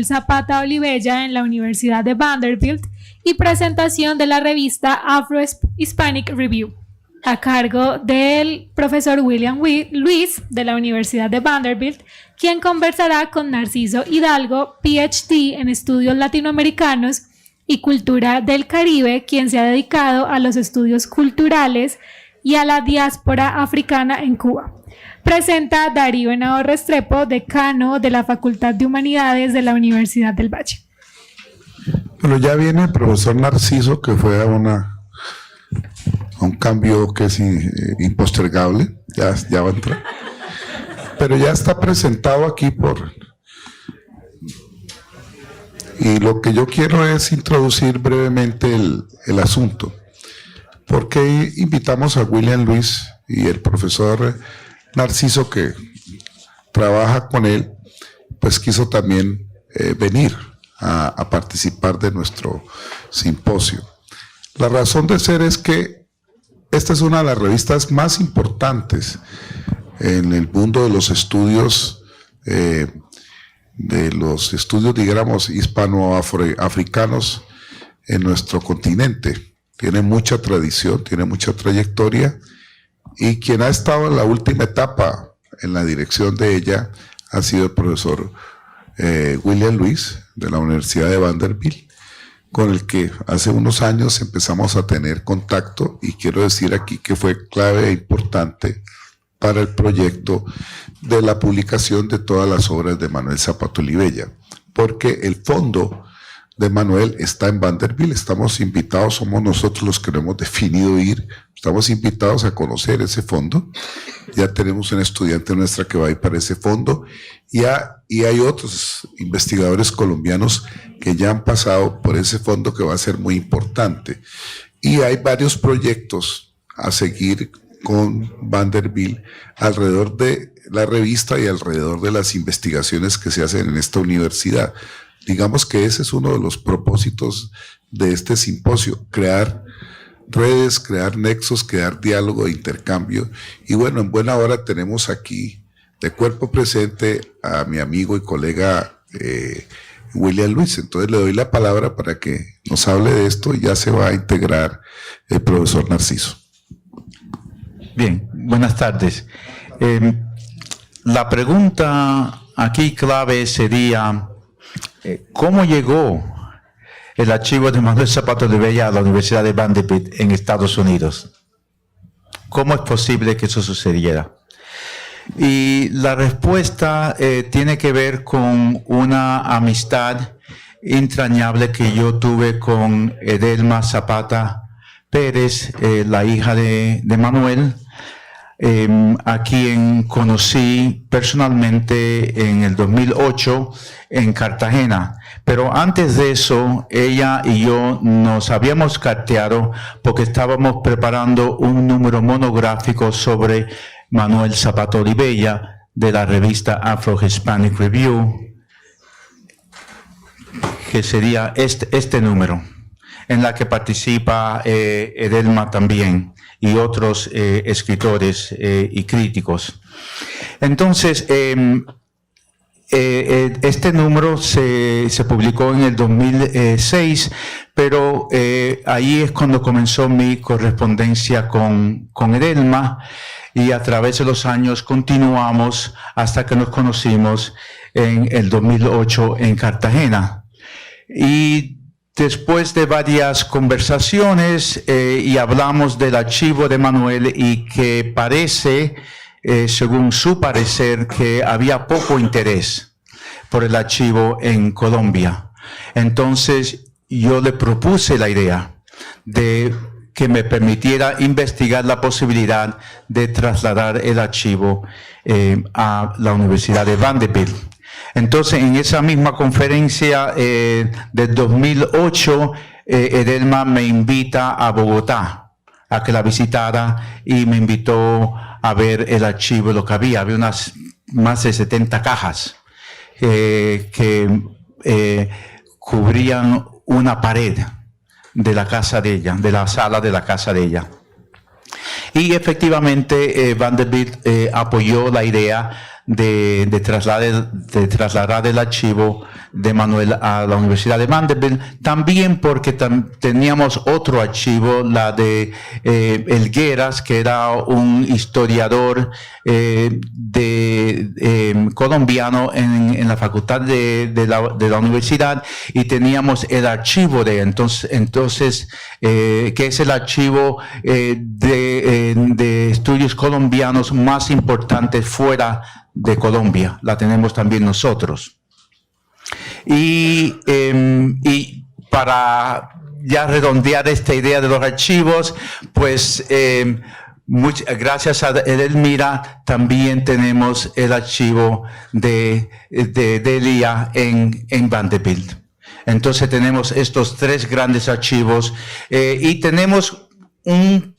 Manuel Zapata Olivella en la Universidad de Vanderbilt y presentación de la revista Afro-Hispanic Review, a cargo del profesor William Luis de la Universidad de Vanderbilt, quien conversará con Narciso Hidalgo, PhD en estudios latinoamericanos y cultura del Caribe, quien se ha dedicado a los estudios culturales y a la diáspora africana en Cuba. Presenta Darío Henao Restrepo, decano de la Facultad de Humanidades de la Universidad del Valle. Bueno, ya viene el profesor Narciso, que fue a un cambio que es impostergable, ya va a entrar. Pero ya está presentado aquí y lo que yo quiero es introducir brevemente el asunto. ¿Por qué invitamos a William Luis y el profesor Narciso, que trabaja con él, pues quiso también venir a participar de nuestro simposio? La razón de ser es que esta es una de las revistas más importantes en el mundo de los estudios, digamos, hispano-africanos en nuestro continente. Tiene mucha tradición, tiene mucha trayectoria, y quien ha estado en la última etapa en la dirección de ella ha sido el profesor William Luis de la Universidad de Vanderbilt, con el que hace unos años empezamos a tener contacto, y quiero decir aquí que fue clave e importante para el proyecto de la publicación de todas las obras de Manuel Zapata Olivella, porque el fondo de Manuel está en Vanderbilt. Estamos invitados, somos nosotros los que lo hemos definido ir, estamos invitados a conocer ese fondo. Ya tenemos una estudiante nuestra que va a ir para ese fondo, y hay otros investigadores colombianos que ya han pasado por ese fondo, que va a ser muy importante. Y hay varios proyectos a seguir con Vanderbilt alrededor de la revista y alrededor de las investigaciones que se hacen en esta universidad. Digamos que ese es uno de los propósitos de este simposio: crear redes, crear nexos, crear diálogo e intercambio. Y bueno, en buena hora tenemos aquí de cuerpo presente a mi amigo y colega William Luis. Entonces le doy la palabra para que nos hable de esto, y ya se va a integrar el profesor Narciso. Bien, buenas tardes. La pregunta aquí clave sería: ¿cómo llegó el archivo de Manuel Zapata Olivella a la Universidad de Vanderbilt en Estados Unidos? ¿Cómo es posible que eso sucediera? Y la respuesta tiene que ver con una amistad entrañable que yo tuve con Edelma Zapata Pérez, la hija de Manuel, a quien conocí personalmente en el 2008 en Cartagena. Pero antes de eso, ella y yo nos habíamos carteado porque estábamos preparando un número monográfico sobre Manuel Zapata Olivella de la revista Afro-Hispanic Review, que sería este número, en la que participa Edelma también, y otros escritores y críticos. Entonces, este número se publicó en el 2006, pero ahí es cuando comenzó mi correspondencia con Edelma, y a través de los años continuamos hasta que nos conocimos en el 2008 en Cartagena. Y después de varias conversaciones y hablamos del archivo de Manuel, y que parece, según su parecer, que había poco interés por el archivo en Colombia. Entonces yo le propuse la idea de que me permitiera investigar la posibilidad de trasladar el archivo a la Universidad de Vanderbilt. Entonces, en esa misma conferencia del 2008, Edelma me invita a Bogotá a que la visitara, y me invitó a ver el archivo, lo que había. Había unas más de 70 cajas que cubrían una pared de la casa de ella, de la sala de la casa de ella. Y efectivamente Vanderbilt apoyó la idea trasladar el archivo de Manuel a la Universidad de Vanderbilt, también porque teníamos otro archivo, la de Helgueras, que era un historiador colombiano en la facultad de la universidad, y teníamos el archivo de entonces que es el archivo de estudios colombianos más importantes fuera de Colombia. La tenemos también nosotros. Y para ya redondear esta idea de los archivos, pues gracias a Edelmira también tenemos el archivo de Delia en Vanderbilt. Entonces tenemos estos 3 grandes archivos y tenemos un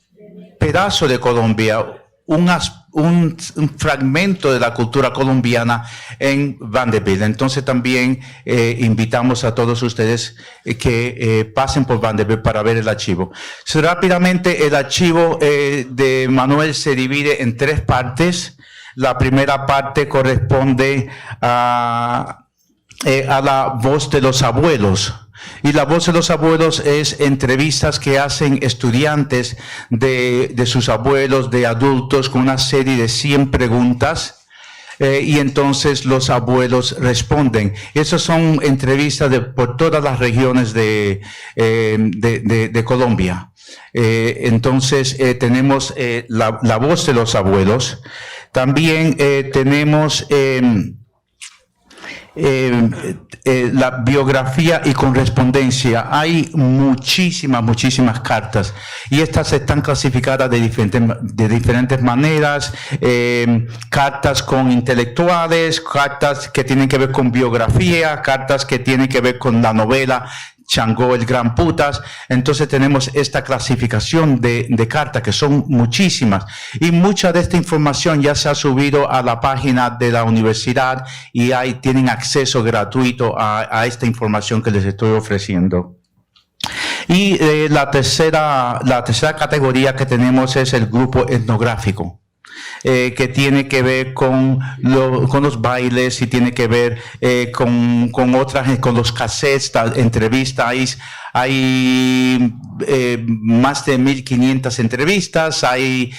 pedazo de Colombia, un fragmento de la cultura colombiana en Vanderbilt. Entonces también invitamos a todos ustedes que pasen por Vanderbilt para ver el archivo. Rápidamente, el archivo de Manuel se divide en 3 partes. La primera parte corresponde a la voz de los abuelos. Y la voz de los abuelos es entrevistas que hacen estudiantes de sus abuelos, de adultos, con una serie de 100 preguntas. Y entonces los abuelos responden. Esas son entrevistas por todas las regiones de Colombia. Entonces tenemos la voz de los abuelos. También tenemos la biografía y correspondencia. Hay muchísimas cartas, y estas están clasificadas de diferentes maneras. Cartas con intelectuales, cartas que tienen que ver con biografía, cartas que tienen que ver con la novela Changó el Gran Putas. Entonces tenemos esta clasificación de cartas, que son muchísimas, y mucha de esta información ya se ha subido a la página de la universidad, y ahí tienen acceso gratuito a esta información que les estoy ofreciendo. Y la tercera categoría que tenemos es el grupo etnográfico, que tiene que ver con los bailes, y tiene que ver con otras, con los cassettes, entrevistas. Hay más de 1500 entrevistas, hay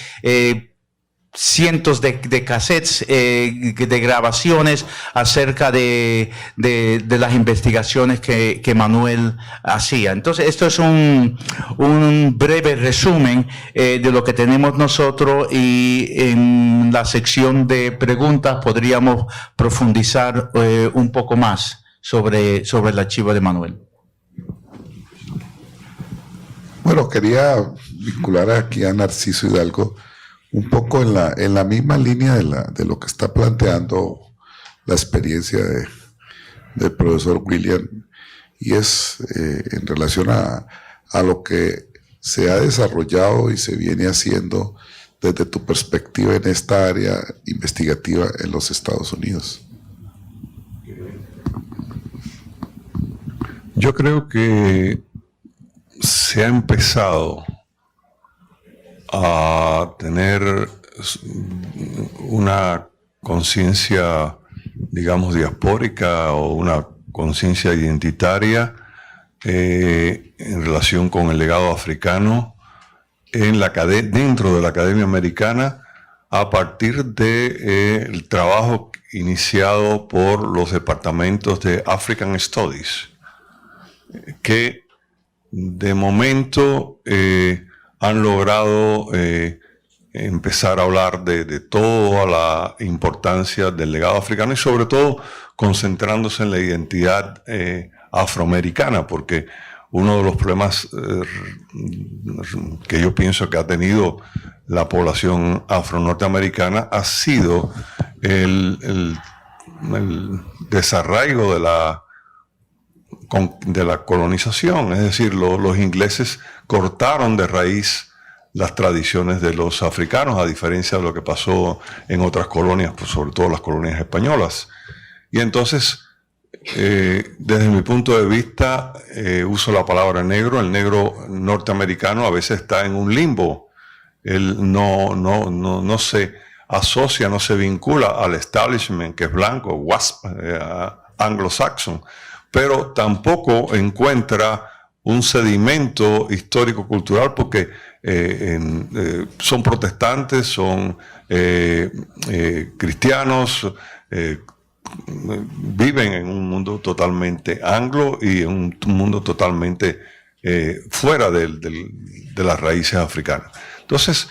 cientos de cassettes, de grabaciones acerca de las investigaciones que Manuel hacía. Entonces, esto es un breve resumen de lo que tenemos nosotros, y en la sección de preguntas podríamos profundizar un poco más sobre el archivo de Manuel. Bueno, quería vincular aquí a Narciso Hidalgo un poco en la misma línea de lo que está planteando la experiencia del profesor William, y es en relación a lo que se ha desarrollado y se viene haciendo desde tu perspectiva en esta área investigativa en los Estados Unidos. Yo creo que se ha empezado a tener una conciencia, digamos, diaspórica, o una conciencia identitaria en relación con el legado africano dentro de la Academia Americana, a partir del trabajo iniciado por los departamentos de African Studies, que de momento han logrado empezar a hablar de toda la importancia del legado africano, y sobre todo concentrándose en la identidad afroamericana, porque uno de los problemas que yo pienso que ha tenido la población afro-norteamericana ha sido el desarraigo de la colonización. Es decir, los ingleses cortaron de raíz las tradiciones de los africanos, a diferencia de lo que pasó en otras colonias, pues sobre todo las colonias españolas. Y entonces, desde mi punto de vista, uso la palabra negro. El negro norteamericano a veces está en un limbo. Él no se asocia, no se vincula al establishment que es blanco, WASP, anglo-saxon, pero tampoco encuentra un sedimento histórico-cultural porque son protestantes, son cristianos, viven en un mundo totalmente anglo y en un mundo totalmente fuera de las raíces africanas. Entonces,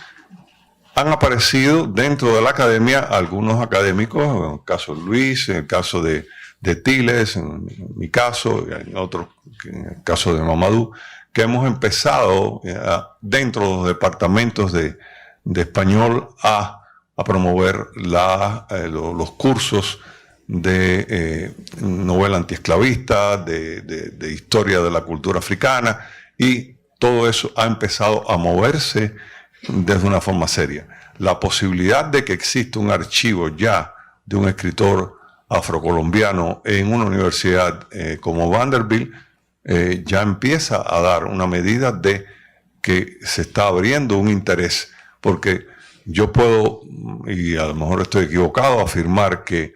han aparecido dentro de la academia algunos académicos, en el caso de Luis, en el caso de Tiles, en mi caso, en otro, en el caso de Mamadou, que hemos empezado dentro de los departamentos de español a promover los cursos de novela antiesclavista, de historia de la cultura africana, y todo eso ha empezado a moverse desde una forma seria. La posibilidad de que exista un archivo ya de un escritor afrocolombiano en una universidad como Vanderbilt ya empieza a dar una medida de que se está abriendo un interés, porque yo puedo, y a lo mejor estoy equivocado, afirmar que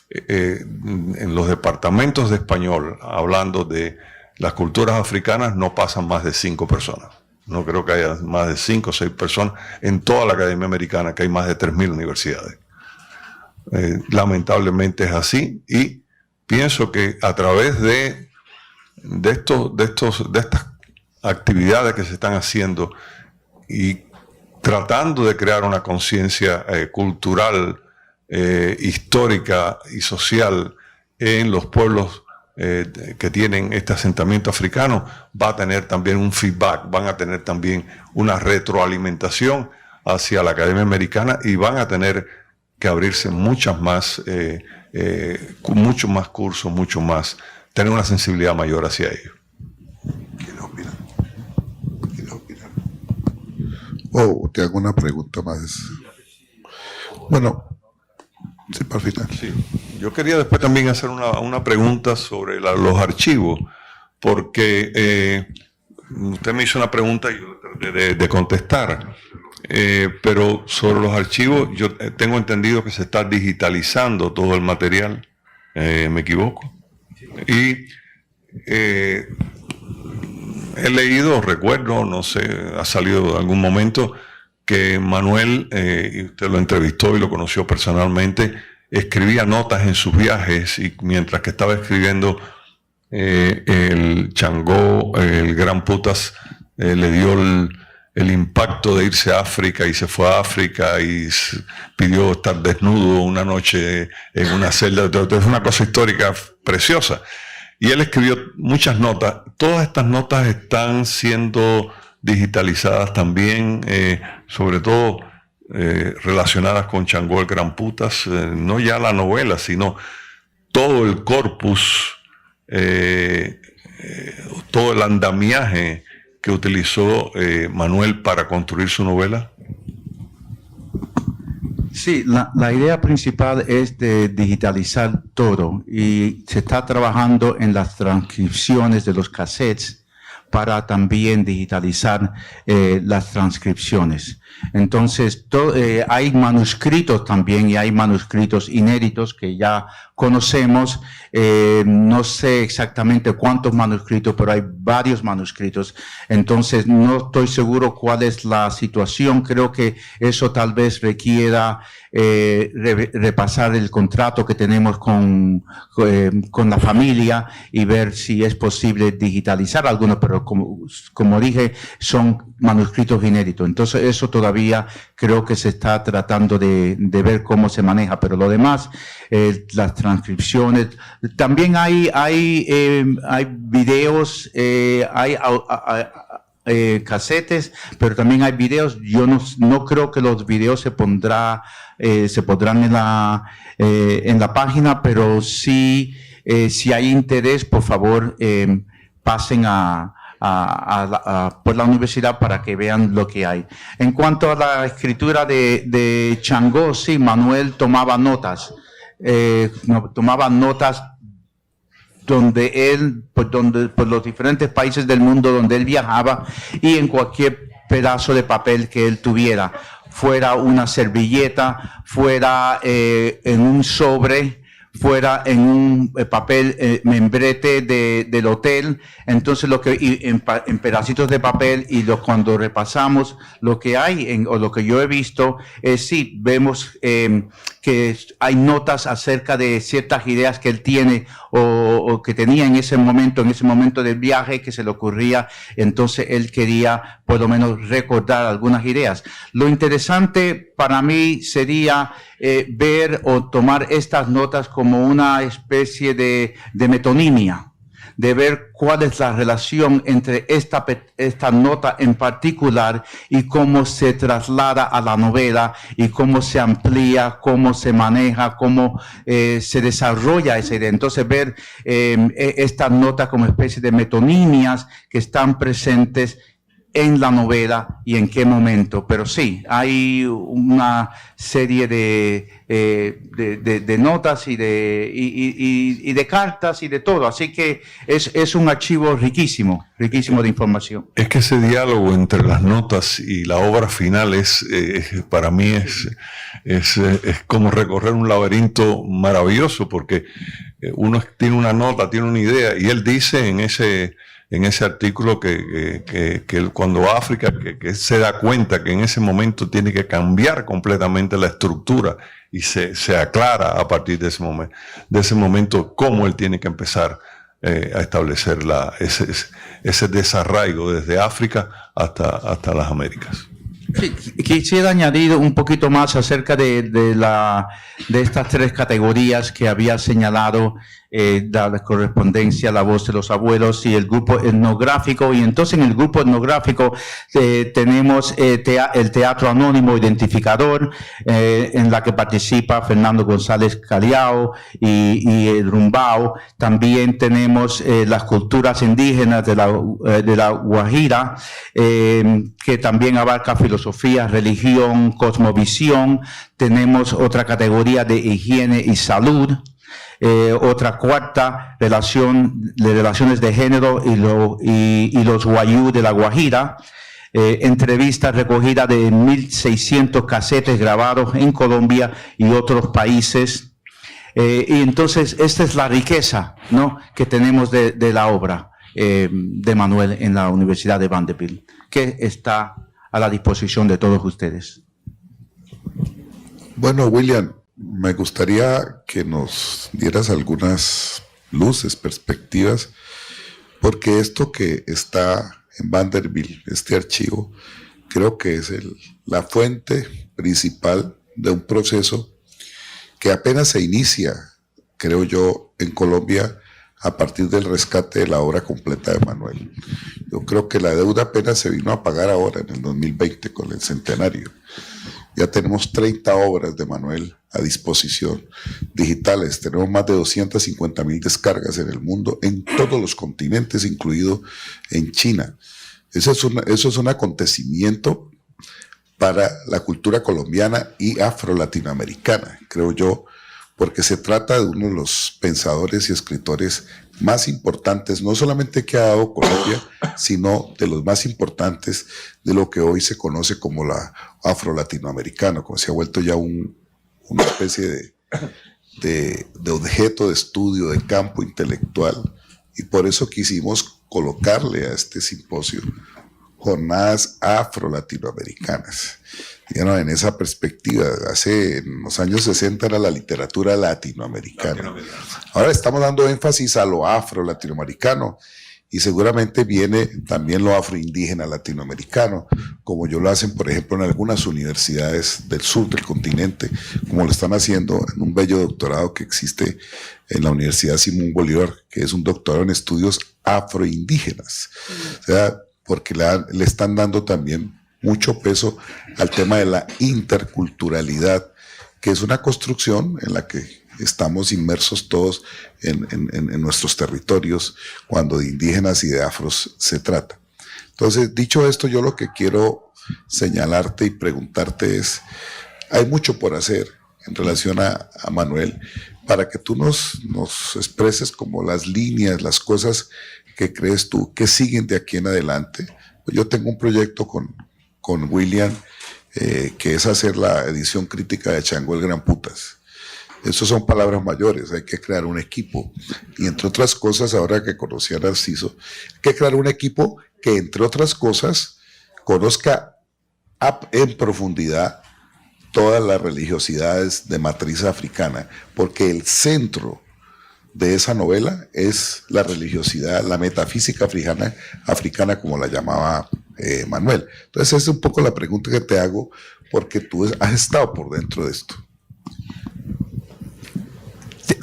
en los departamentos de español, hablando de las culturas africanas, no pasan más de 5 personas. No creo que haya más de 5 o 6 personas en toda la Academia Americana, que hay más de 3.000 universidades. Lamentablemente es así, y pienso que a través de estas actividades que se están haciendo y tratando de crear una conciencia cultural, histórica y social en los pueblos que tienen este asentamiento africano, va a tener también un feedback, van a tener también una retroalimentación hacia la Academia Americana, y van a tener que abrirse muchos más cursos, mucho más, tener una sensibilidad mayor hacia ellos. ¿Quién opina? Oh, te hago una pregunta más. Bueno, sí, para el final. Sí. Yo quería después también hacer una pregunta sobre los archivos, porque usted me hizo una pregunta y yo traté de contestar, pero sobre los archivos yo tengo entendido que se está digitalizando todo el material, ¿me equivoco? Y he leído, recuerdo, no sé, ha salido en algún momento que Manuel, y usted lo entrevistó y lo conoció personalmente, escribía notas en sus viajes, y mientras que estaba escribiendo el Changó, el Gran Putas, le dio el impacto de irse a África, y se fue a África y pidió estar desnudo una noche en una celda. Es una cosa histórica preciosa. Y él escribió muchas notas. Todas estas notas están siendo digitalizadas también, sobre todo relacionadas con Changó el Gran Putas, no ya la novela, sino todo el corpus, todo el andamiaje que utilizó Manuel para construir su novela. Sí, la idea principal es de digitalizar todo, y se está trabajando en las transcripciones de los cassettes para también digitalizar las transcripciones. Entonces, hay manuscritos también, y hay manuscritos inéditos que ya conocemos. No sé exactamente cuántos manuscritos, pero hay varios manuscritos. Entonces, no estoy seguro cuál es la situación. Creo que eso tal vez requiera repasar el contrato que tenemos con la familia y ver si es posible digitalizar algunos, pero como dije, son manuscritos inéditos. Entonces, eso todavía creo que se está tratando de ver cómo se maneja, pero lo demás, las transcripciones, también hay videos, hay casetes, pero también hay videos. Yo no creo que los videos se podrán en la página, pero sí, si hay interés, por favor, pasen por la universidad para que vean lo que hay. En cuanto a la escritura de Changó, sí, Manuel tomaba notas. Donde él, por los diferentes países del mundo donde él viajaba, y en cualquier pedazo de papel que él tuviera. fuera una servilleta, fuera en un sobre, fuera en un papel membrete del hotel, entonces en pedacitos de papel, y cuando repasamos lo que hay o lo que yo he visto, sí, vemos que hay notas acerca de ciertas ideas que él tiene o que tenía en ese momento del viaje, que se le ocurría, entonces él quería por lo menos recordar algunas ideas. Lo interesante para mí sería ver o tomar estas notas como una especie de metonimia, de ver cuál es la relación entre esta nota en particular y cómo se traslada a la novela y cómo se amplía, cómo se maneja, cómo se desarrolla esa idea. Entonces ver estas notas como especie de metonimias que están presentes en la novela y en qué momento. Pero sí, hay una serie de notas y de cartas y de todo. Así que es un archivo riquísimo de información. Es que ese diálogo entre las notas y la obra final para mí es como recorrer un laberinto maravilloso, porque uno tiene una nota, tiene una idea, y él dice en ese artículo que cuando va a África, que se da cuenta que en ese momento tiene que cambiar completamente la estructura, y se aclara a partir de ese momento cómo él tiene que empezar a establecer ese desarraigo desde África hasta las Américas. Sí, quisiera añadir un poquito más acerca de estas tres categorías que había señalado, la correspondencia, la voz de los abuelos y el grupo etnográfico. Y entonces en el grupo etnográfico tenemos el Teatro Anónimo Identificador, en la que participa Fernando González Caliao y el Rumbao. También tenemos las culturas indígenas de la Guajira, que también abarca filosofía, religión, cosmovisión. Tenemos otra categoría de higiene y salud. Otra cuarta, relaciones de género y los guayú de la Guajira. Entrevistas recogidas de 1.600 casetes grabados en Colombia y otros países. Y entonces esta es la riqueza, ¿no?, que tenemos de la obra de Manuel en la Universidad de Vanderbilt, que está a la disposición de todos ustedes. Bueno, William, me gustaría que nos dieras algunas luces, perspectivas, porque esto que está en Vanderbilt, este archivo, creo que es la fuente principal de un proceso que apenas se inicia, creo yo, en Colombia, a partir del rescate de la obra completa de Manuel. Yo creo que la deuda apenas se vino a pagar ahora, en el 2020, con el centenario. Ya tenemos 30 obras de Manuel a disposición, digitales. Tenemos más de 250,000 descargas en el mundo, en todos los continentes, incluido en China. Eso es un acontecimiento para la cultura colombiana y afro-latinoamericana, creo yo, porque se trata de uno de los pensadores y escritores más importantes, no solamente que ha dado Colombia, sino de los más importantes de lo que hoy se conoce como la afro-latinoamericano, como se ha vuelto ya una especie de objeto de estudio, de campo intelectual, y por eso quisimos colocarle a este simposio Jornadas Afro-Latinoamericanas. En esa perspectiva, en los años 60 era la literatura latinoamericana. Ahora estamos dando énfasis a lo afro-latinoamericano, y seguramente viene también lo afroindígena latinoamericano, como yo lo hacen, por ejemplo, en algunas universidades del sur del continente, como lo están haciendo en un bello doctorado que existe en la Universidad Simón Bolívar, que es un doctorado en estudios afroindígenas. O sea, porque le están dando también mucho peso al tema de la interculturalidad, que es una construcción en la que estamos inmersos todos en nuestros territorios cuando de indígenas y de afros se trata. Entonces, dicho esto, yo lo que quiero señalarte y preguntarte es, hay mucho por hacer en relación a Manuel, para que tú nos expreses como las líneas, las cosas que crees tú que siguen de aquí en adelante. Yo tengo un proyecto con William, que es hacer la edición crítica de Chango el Gran Putas. Eso son palabras mayores, hay que crear un equipo. Y entre otras cosas, ahora que conocí a Narciso, hay que crear un equipo que, entre otras cosas, conozca en profundidad todas las religiosidades de matriz africana, porque el centro de esa novela es la religiosidad, la metafísica africana como la llamaba Manuel. Entonces, esa es un poco la pregunta que te hago, porque tú has estado por dentro de esto.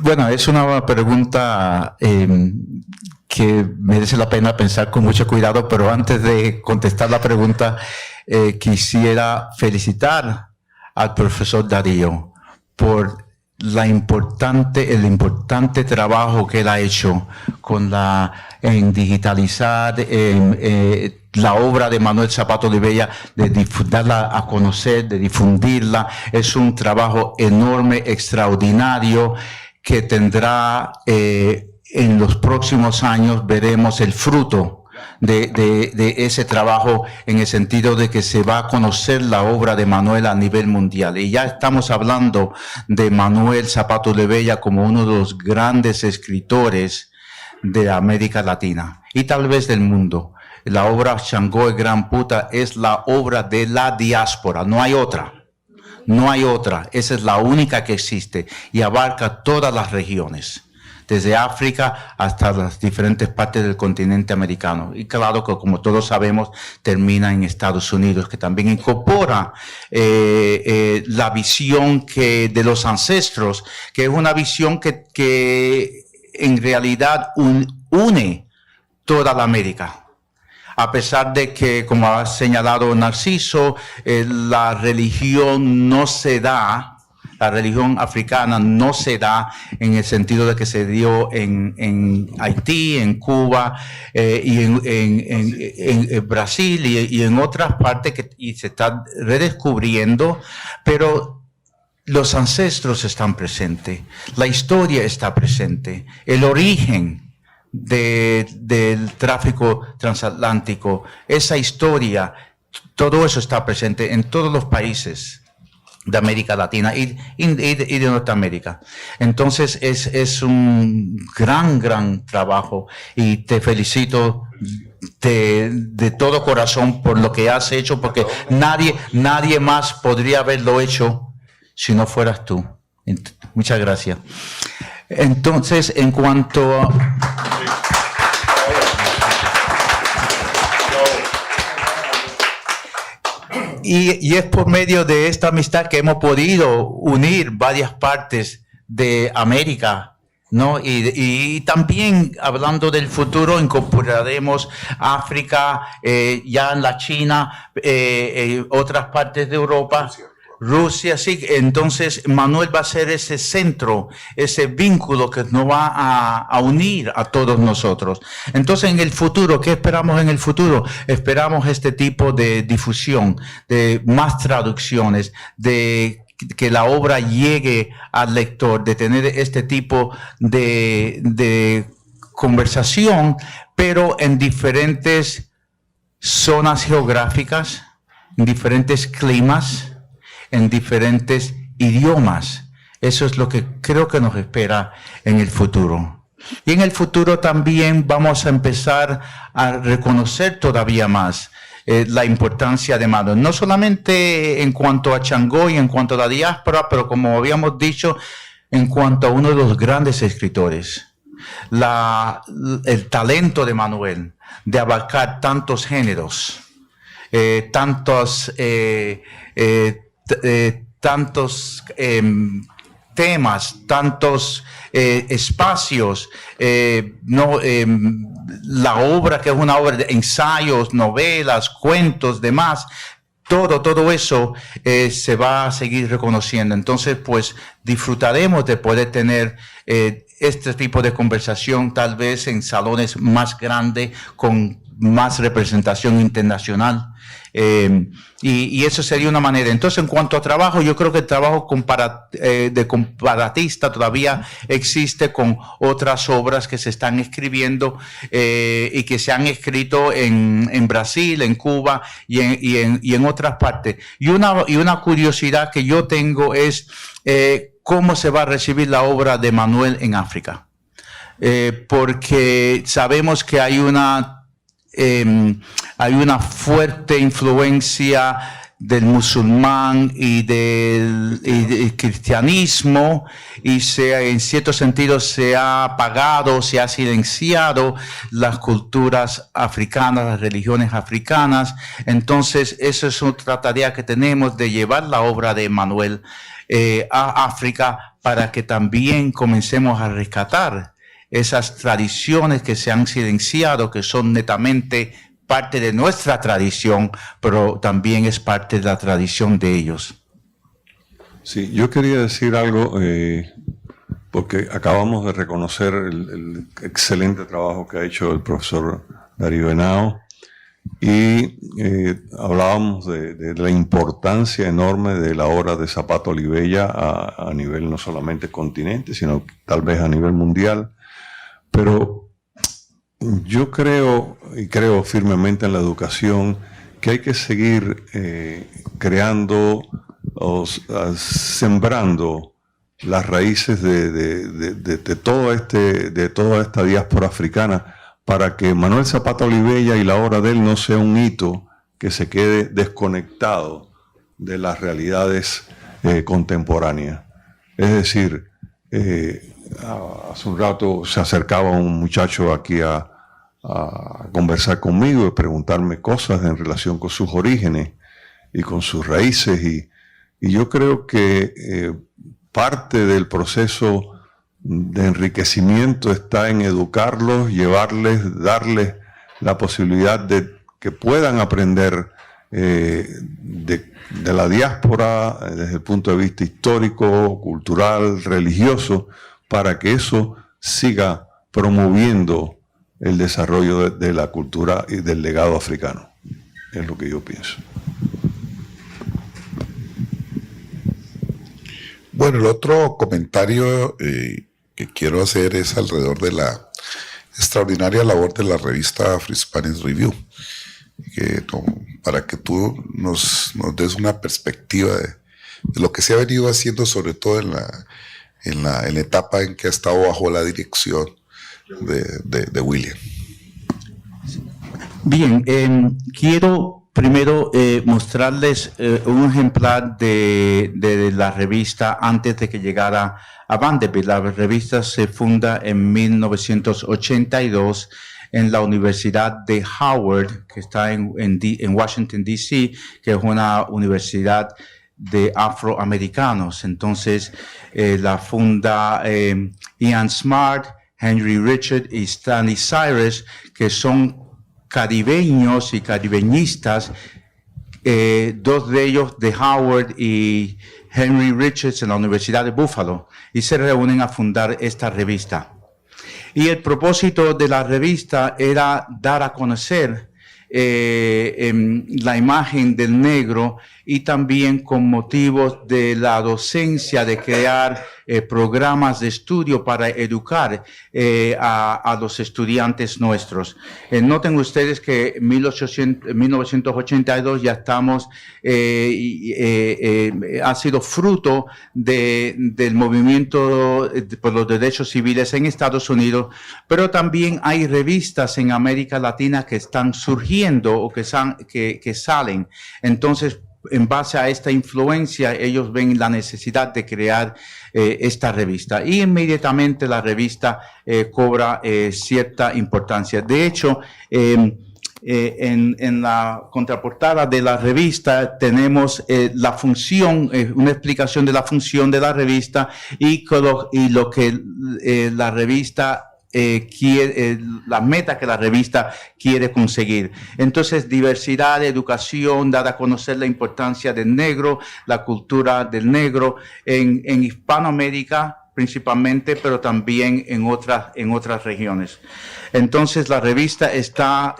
Bueno, es una pregunta que merece la pena pensar con mucho cuidado, pero antes de contestar la pregunta, quisiera felicitar al profesor Darío por el importante trabajo que él ha hecho en digitalizar la obra de Manuel Zapato Olivella, de darla a conocer, de difundirla. Es un trabajo enorme, extraordinario, que tendrá en los próximos años, veremos el fruto de ese trabajo, en el sentido de que se va a conocer la obra de Manuel a nivel mundial. Y ya estamos hablando de Manuel Zapato Olivella como uno de los grandes escritores de América Latina y tal vez del mundo. La obra Chango el Gran Puta es la obra de la diáspora, no hay otra. No hay otra, esa es la única que existe y abarca todas las regiones, desde África hasta las diferentes partes del continente americano. Y claro que, como todos sabemos, termina en Estados Unidos, que también incorpora la visión de los ancestros, que es una visión que en realidad une toda la América. A pesar de que, como ha señalado Narciso, la religión africana no se da en el sentido de que se dio en Haití, en Cuba y en Brasil y en otras partes y se está redescubriendo, pero los ancestros están presentes, la historia está presente, el origen del tráfico transatlántico, esa historia, todo eso está presente en todos los países de América Latina y de Norteamérica. Entonces es un gran trabajo y te felicito de todo corazón por lo que has hecho, porque nadie más podría haberlo hecho si no fueras tú. Muchas gracias. Entonces, en cuanto a... Y es por medio de esta amistad que hemos podido unir varias partes de América, ¿no? Y también, hablando del futuro, incorporaremos África, ya en la China, otras partes de Europa. Rusia, sí. Entonces Manuel va a ser ese centro, ese vínculo que nos va a unir a todos nosotros. Entonces, en el futuro, ¿qué esperamos en el futuro? Esperamos este tipo de difusión, de más traducciones, de que la obra llegue al lector, de tener este tipo de conversación, pero en diferentes zonas geográficas, en diferentes climas, en diferentes idiomas. Eso es lo que creo que nos espera en el futuro. Y en el futuro también vamos a empezar a reconocer todavía más la importancia de Manuel, no solamente en cuanto a Chango y en cuanto a la diáspora, pero como habíamos dicho, en cuanto a uno de los grandes escritores. El talento de Manuel de abarcar tantos géneros, tantos temas, tantos espacios, la obra, que es una obra de ensayos, novelas, cuentos, demás, todo eso se va a seguir reconociendo. Entonces, pues, disfrutaremos de poder tener este tipo de conversación, tal vez en salones más grandes, con más representación internacional. Y eso sería una manera. Entonces, en cuanto a trabajo, yo creo que el trabajo de comparatista todavía existe con otras obras que se están escribiendo y que se han escrito en Brasil, en Cuba y en otras partes. Y una curiosidad que yo tengo es cómo se va a recibir la obra de Manuel en África. Porque sabemos que hay una fuerte influencia del musulmán y del cristianismo, y en cierto sentido se ha apagado, se ha silenciado las culturas africanas, las religiones africanas. Entonces, eso es otra tarea que tenemos, de llevar la obra de Manuel a África, para que también comencemos a rescatar esas tradiciones que se han silenciado, que son netamente parte de nuestra tradición, pero también es parte de la tradición de ellos. Sí, yo quería decir algo, porque acabamos de reconocer el excelente trabajo que ha hecho el profesor Darío Henao, y hablábamos de la importancia enorme de la obra de Zapato Olivella a nivel no solamente continente, sino tal vez a nivel mundial. Pero yo creo, y creo firmemente en la educación, que hay que seguir creando o sembrando las raíces de toda esta diáspora africana, para que Manuel Zapata Olivella y la obra de él no sea un hito que se quede desconectado de las realidades contemporáneas. Es decir, hace un rato se acercaba un muchacho aquí a conversar conmigo y preguntarme cosas en relación con sus orígenes y con sus raíces, y yo creo que parte del proceso de enriquecimiento está en educarlos, darles la posibilidad de que puedan aprender de la diáspora desde el punto de vista histórico, cultural, religioso, para que eso siga promoviendo el desarrollo de la cultura y del legado africano. Es lo que yo pienso. Bueno, el otro comentario que quiero hacer es alrededor de la extraordinaria labor de la revista Afro-Hispanic Review, para que tú nos des una perspectiva de lo que se ha venido haciendo, sobre todo en la etapa en que ha estado bajo la dirección de William. Bien, quiero primero mostrarles un ejemplar de la revista antes de que llegara a Vanderbilt. La revista se funda en 1982 en la Universidad de Howard, que está en Washington, D.C., que es una universidad de afroamericanos. Entonces, la funda Ian Smart, Henry Richard y Stanley Cyrus, que son caribeños y caribeñistas, dos de ellos de Howard y Henry Richards en la Universidad de Buffalo, y se reúnen a fundar esta revista. Y el propósito de la revista era dar a conocer la imagen del negro, y también con motivos de la docencia, de crear programas de estudio para educar a los estudiantes nuestros. Noten ustedes que en 1982 ya estamos, ha sido fruto del movimiento por los derechos civiles en Estados Unidos, pero también hay revistas en América Latina que están surgiendo o que salen. Entonces, en base a esta influencia, ellos ven la necesidad de crear esta revista, y inmediatamente la revista cobra cierta importancia. De hecho, en la contraportada de la revista tenemos la función, una explicación de la función de la revista y lo que la revista quiere, la meta que la revista quiere conseguir. Entonces, diversidad, educación, dar a conocer la importancia del negro, la cultura del negro en Hispanoamérica, principalmente, pero también en otras regiones. Entonces, la revista está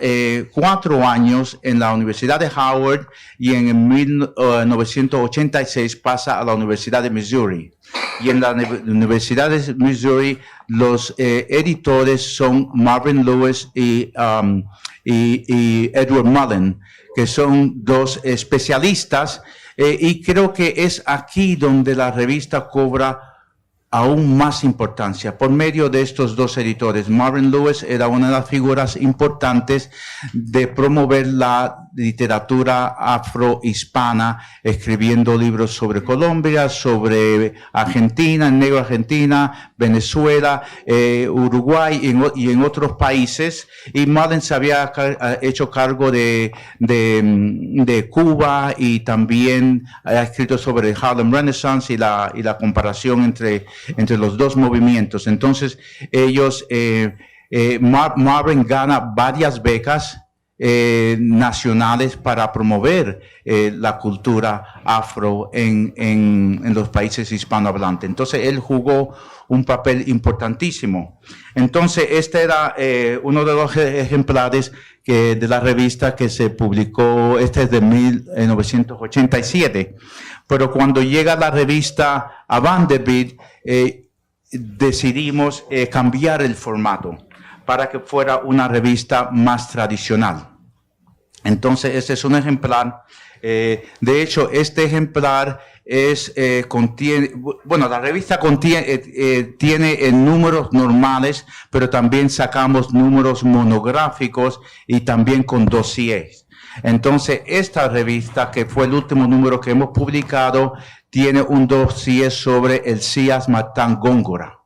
4 años en la Universidad de Howard y en 1986 pasa a la Universidad de Missouri. Y en la Universidad de Missouri, los editores son Marvin Lewis y Edward Mullen, que son 2 especialistas, y creo que es aquí donde la revista cobra aún más importancia por medio de estos 2 editores. Marvin Lewis era una de las figuras importantes de promover la literatura afrohispana, escribiendo libros sobre Colombia, sobre Argentina, negro Argentina, Venezuela, Uruguay y en otros países. Y Mullen se había hecho cargo de Cuba, y también ha escrito sobre el Harlem Renaissance y la comparación entre los 2 movimientos. Entonces, ellos, Marvin gana varias becas nacionales para promover la cultura afro en los países hispanohablantes. Entonces, él jugó un papel importantísimo. Entonces, este era uno de los ejemplares de la revista que se publicó, este es de 1987. Pero cuando llega la revista a Vanderbilt, decidimos cambiar el formato para que fuera una revista más tradicional. Entonces, este es un ejemplar. De hecho, este ejemplar la revista tiene números normales, pero también sacamos números monográficos y también con dossiers. Entonces, esta revista, que fue el último número que hemos publicado, tiene un dossier sobre el Sias Matán Góngora,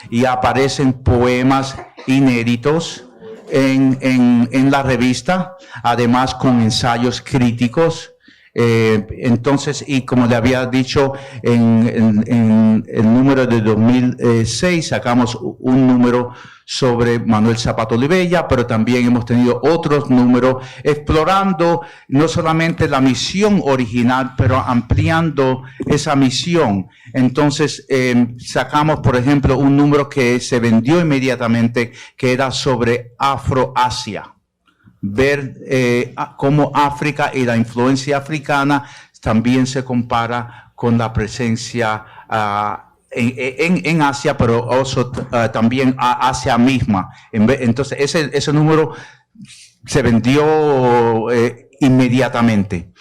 y aparecen poemas inéditos en la revista, además con ensayos críticos. Entonces, y como le había dicho, en el número de 2006 sacamos un número sobre Manuel Zapata Olivella, pero también hemos tenido otros números explorando no solamente la misión original, pero ampliando esa misión. Entonces, sacamos, por ejemplo, un número que se vendió inmediatamente, que era sobre Afroasia. Ver cómo África y la influencia africana también se compara con la presencia en Asia, pero también a Asia misma. Entonces, ese número se vendió inmediatamente.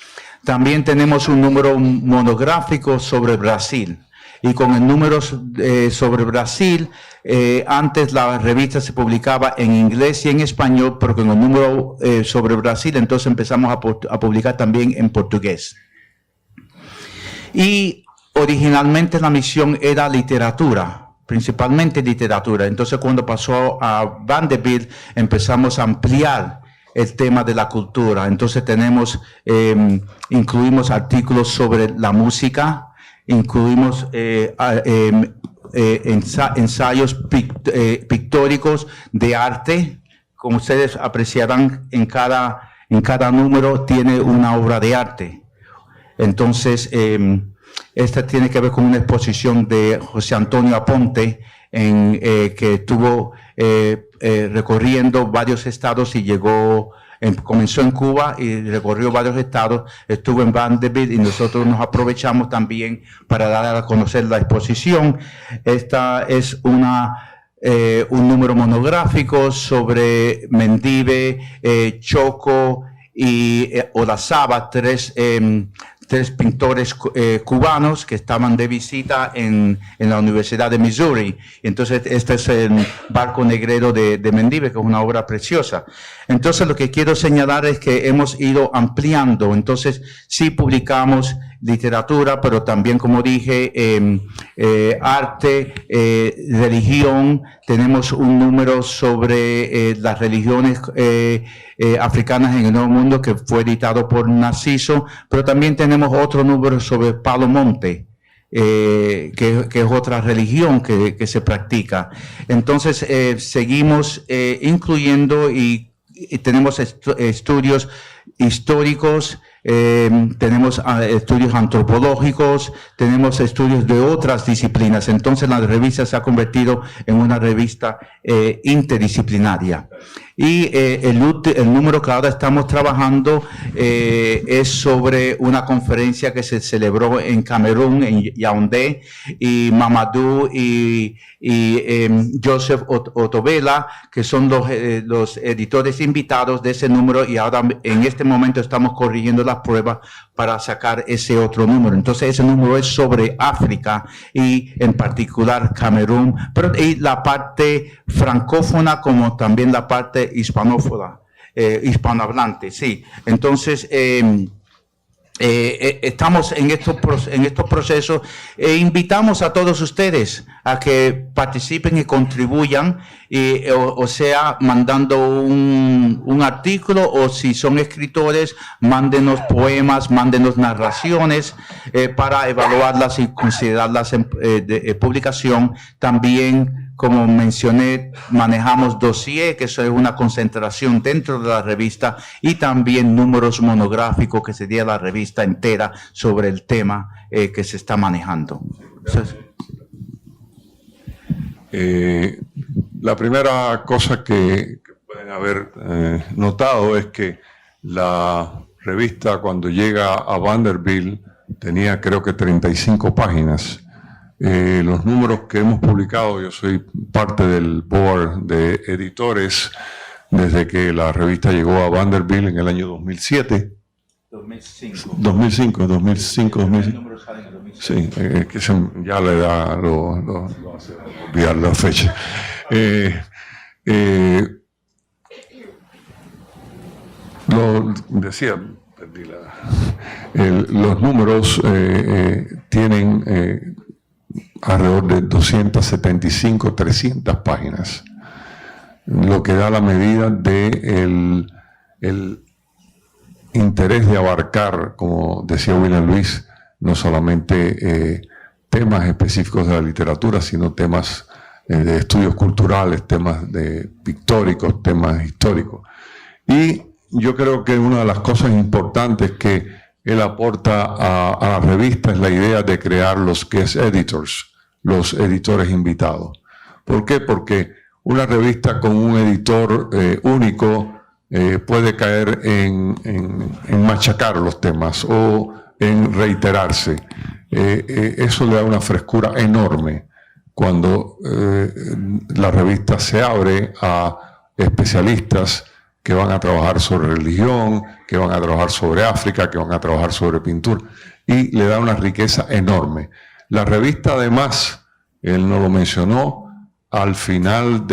También tenemos un número monográfico sobre Brasil. Y con el número sobre Brasil, antes la revista se publicaba en inglés y en español, pero con el número sobre Brasil, entonces empezamos a publicar también en portugués. Y originalmente la misión era literatura, principalmente literatura. Entonces, cuando pasó a Vanderbilt, empezamos a ampliar el tema de la cultura. Entonces incluimos artículos sobre la música, incluimos ensayos pictóricos de arte. Como ustedes apreciarán, en cada número tiene una obra de arte. Entonces, esta tiene que ver con una exposición de José Antonio Aponte, que estuvo recorriendo varios estados y comenzó en Cuba y recorrió varios estados, estuvo en Vanderbilt, y nosotros nos aprovechamos también para dar a conocer la exposición. Esta es un número monográfico sobre Mendive, Choco y Olazábal, tres pintores cubanos que estaban de visita en la Universidad de Missouri. Entonces, este es el Barco Negrero de Mendive, que es una obra preciosa. Entonces, lo que quiero señalar es que hemos ido ampliando. Entonces, sí publicamos literatura, pero también, como dije, arte, religión. Tenemos un número sobre las religiones africanas en el Nuevo Mundo, que fue editado por Narciso, pero también tenemos otro número sobre Palo Monte, que es otra religión que se practica. Entonces, seguimos incluyendo y tenemos estudios históricos tenemos estudios antropológicos, tenemos estudios de otras disciplinas. Entonces la revista se ha convertido en una revista interdisciplinaria. Y el número que ahora estamos trabajando es sobre una conferencia que se celebró en Camerún, en Yaoundé, y Mamadou y Joseph Otobela, que son los editores invitados de ese número, y ahora en este momento estamos corrigiendo las pruebas para sacar ese otro número. Entonces ese número es sobre África y en particular Camerún, pero y la parte francófona como también la parte hispanófona, hispanohablante, sí. Entonces estamos en estos procesos e invitamos a todos ustedes a que participen y contribuyan, o sea, mandando un artículo, o si son escritores, mándenos poemas, mándenos narraciones para evaluarlas y considerarlas de publicación. También, como mencioné, manejamos dossier, que eso es una concentración dentro de la revista, y también números monográficos, que sería la revista entera sobre el tema que se está manejando. Entonces, la primera cosa que pueden haber notado es que la revista, cuando llega a Vanderbilt, tenía creo que 35 páginas. Los números que hemos publicado, yo soy parte del board de editores desde que la revista llegó a Vanderbilt en el año 2007. 2005. Sí, que ya la edad lo hace olvidar la fecha. Los números tienen alrededor de 275, 300 páginas, lo que da la medida de el interés de abarcar, como decía William Lewis, no solamente temas específicos de la literatura, sino temas de estudios culturales, temas pictóricos, temas históricos. Y yo creo que una de las cosas importantes que él aporta a la revista es la idea de crear los guest editors, los editores invitados. ¿Por qué? Porque una revista con un editor único puede caer en machacar los temas o en reiterarse. Eso le da una frescura enorme cuando la revista se abre a especialistas que van a trabajar sobre religión, que van a trabajar sobre África, que van a trabajar sobre pintura, y le da una riqueza enorme. La revista, además, él no lo mencionó, al final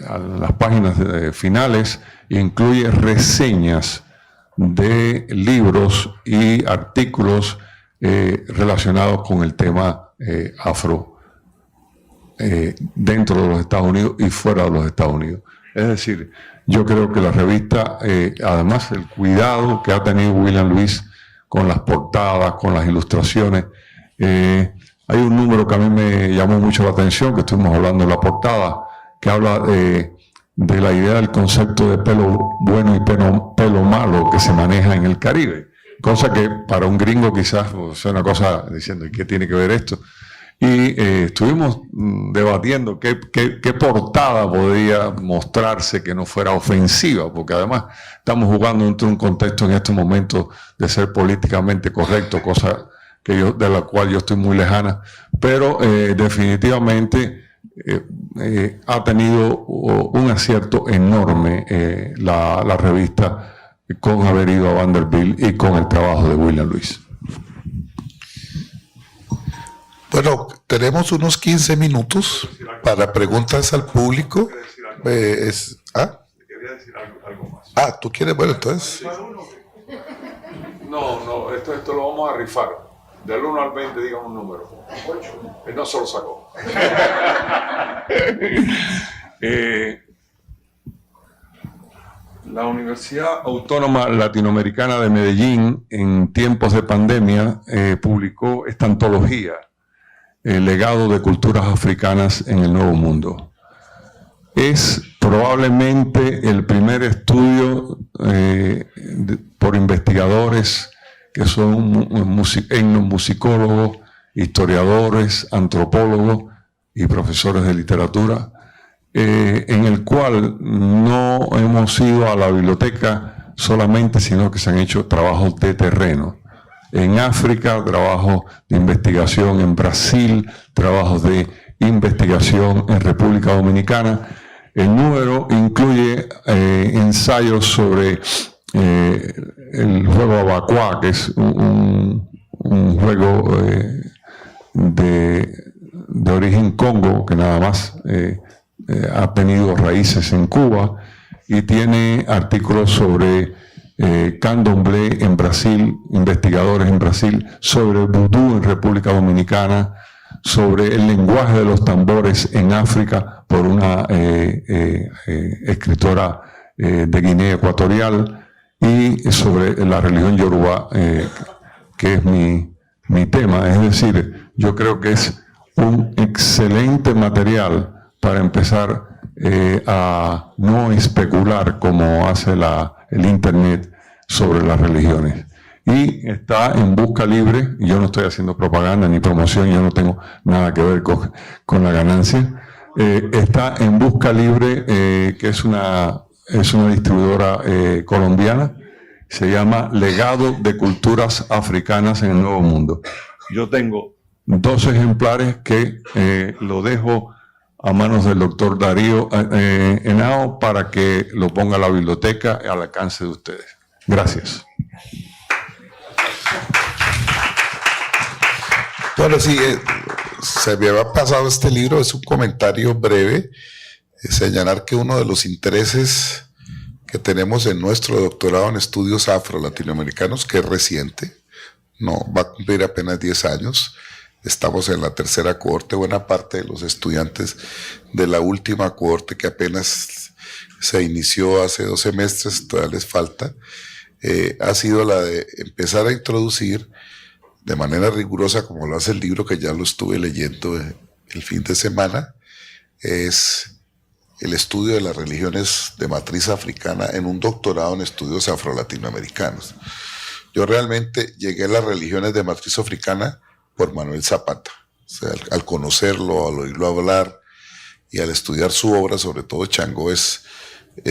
a las páginas finales, incluye reseñas de libros y artículos relacionados con el tema afro dentro de los Estados Unidos y fuera de los Estados Unidos. Es decir, yo creo que la revista, además el cuidado que ha tenido William Lewis con las portadas, con las ilustraciones, hay un número que a mí me llamó mucho la atención, que estuvimos hablando en la portada, que habla de la idea del concepto de pelo bueno y pelo malo que se maneja en el Caribe. Cosa que para un gringo quizás sea una cosa diciendo, ¿y qué tiene que ver esto? Y estuvimos debatiendo qué portada podría mostrarse que no fuera ofensiva, porque además estamos jugando entre un contexto en este momento de ser políticamente correcto, cosa de la cual yo estoy muy lejana, pero definitivamente ha tenido un acierto enorme la revista con haber ido a Vanderbilt y con el trabajo de William Lewis. Bueno, tenemos unos 15 minutos para preguntas al público. Quería decir algo más. ¿Tú quieres? Bueno, entonces. No, esto lo vamos a rifar. Del 1 al 20, digan un número. 8. Él no se lo sacó. La Universidad Autónoma Latinoamericana de Medellín, en tiempos de pandemia, publicó esta antología, El legado de culturas africanas en el Nuevo Mundo. Es probablemente el primer estudio por investigadores que son etnomusicólogos, historiadores, antropólogos y profesores de literatura, en el cual no hemos ido a la biblioteca solamente, sino que se han hecho trabajos de terreno. En África, trabajos de investigación en Brasil, trabajos de investigación en República Dominicana. El número incluye ensayos sobre el juego Abacuá, que es un juego de origen congo, que nada más ha tenido raíces en Cuba, y tiene artículos sobre candomblé en Brasil, investigadores en Brasil, sobre vudú en República Dominicana, sobre el lenguaje de los tambores en África por una escritora de Guinea Ecuatorial, y sobre la religión yoruba, que es mi tema. Es decir, yo creo que es un excelente material para empezar a no especular como hace el Internet sobre las religiones. Y está en Busca Libre. Yo no estoy haciendo propaganda ni promoción, yo no tengo nada que ver con la ganancia. Está en Busca Libre, que es una distribuidora colombiana. Se llama Legado de Culturas Africanas en el Nuevo Mundo. Yo tengo 2 ejemplares que lo dejo a manos del doctor Darío Henao para que lo ponga a la biblioteca al alcance de ustedes. Gracias. Bueno, sí, se me había pasado este libro, es un comentario breve, señalar que uno de los intereses que tenemos en nuestro doctorado en estudios afro-latinoamericanos, que es reciente, no va a cumplir apenas 10 años, estamos en la 3ª cohorte, buena parte de los estudiantes de la última cohorte que apenas se inició hace 2 semestres, todavía les falta, ha sido la de empezar a introducir de manera rigurosa, como lo hace el libro que ya lo estuve leyendo el fin de semana, es el estudio de las religiones de matriz africana en un doctorado en estudios afro-latinoamericanos. Yo realmente llegué a las religiones de matriz africana por Manuel Zapata. O sea, al conocerlo, al oírlo hablar y al estudiar su obra, sobre todo Changó, es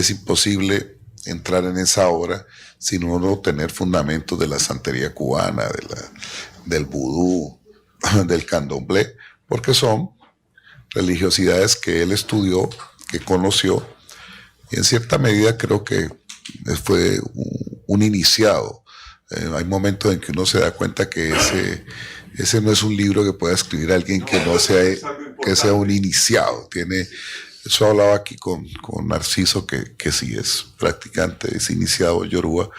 imposible entrar en esa obra sin uno tener fundamentos de la santería cubana, del vudú, del candomblé, porque son religiosidades que él estudió, que conoció, y en cierta medida creo que fue un iniciado. Hay momentos en que uno se da cuenta que ese no es un libro que pueda escribir alguien que no sea un iniciado. Eso hablaba aquí con Narciso, que sí es practicante, es iniciado yoruba,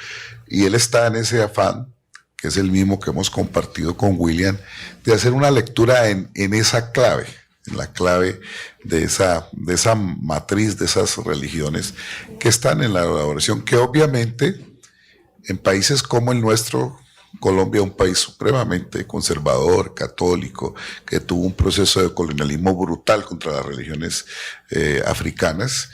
y él está en ese afán, que es el mismo que hemos compartido con William, de hacer una lectura en esa clave, en la clave de esa matriz, de esas religiones que están en la elaboración, que obviamente en países como el nuestro, Colombia, un país supremamente conservador, católico, que tuvo un proceso de colonialismo brutal contra las religiones africanas,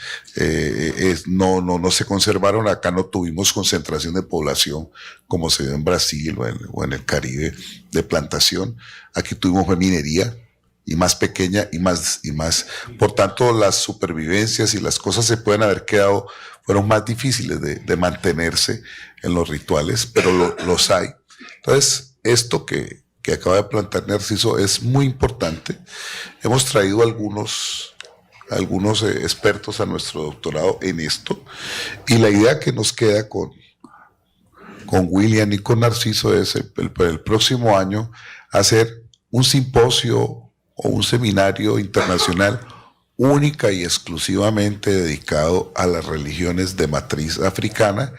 no se conservaron. Acá no tuvimos concentración de población como se dio en Brasil o en el Caribe de plantación. Aquí tuvimos minería, y más pequeña y más. Por tanto, las supervivencias y las cosas se pueden haber quedado, fueron más difíciles de mantenerse en los rituales, pero los hay. Entonces, esto que acaba de plantear Narciso es muy importante. Hemos traído algunos expertos a nuestro doctorado en esto, y la idea que nos queda con William y con Narciso es el próximo año hacer un simposio o un seminario internacional única y exclusivamente dedicado a las religiones de matriz africana,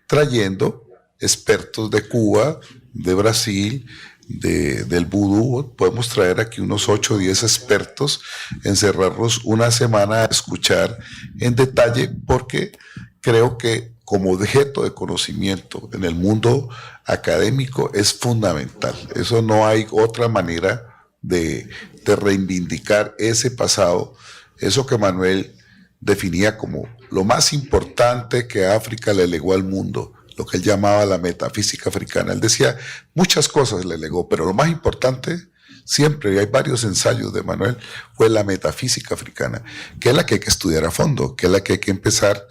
trayendo expertos de Cuba, de Brasil, del vudú. Podemos traer aquí unos 8 o 10 expertos, encerrarlos una semana a escuchar en detalle, porque creo que como objeto de conocimiento en el mundo académico es fundamental. Eso no hay otra manera de reivindicar ese pasado, eso que Manuel definía como lo más importante que África le legó al mundo, lo que él llamaba la metafísica africana. Él decía, muchas cosas le legó, pero lo más importante, siempre, y hay varios ensayos de Manuel, fue la metafísica africana, que es la que hay que estudiar a fondo, que es la que hay que empezar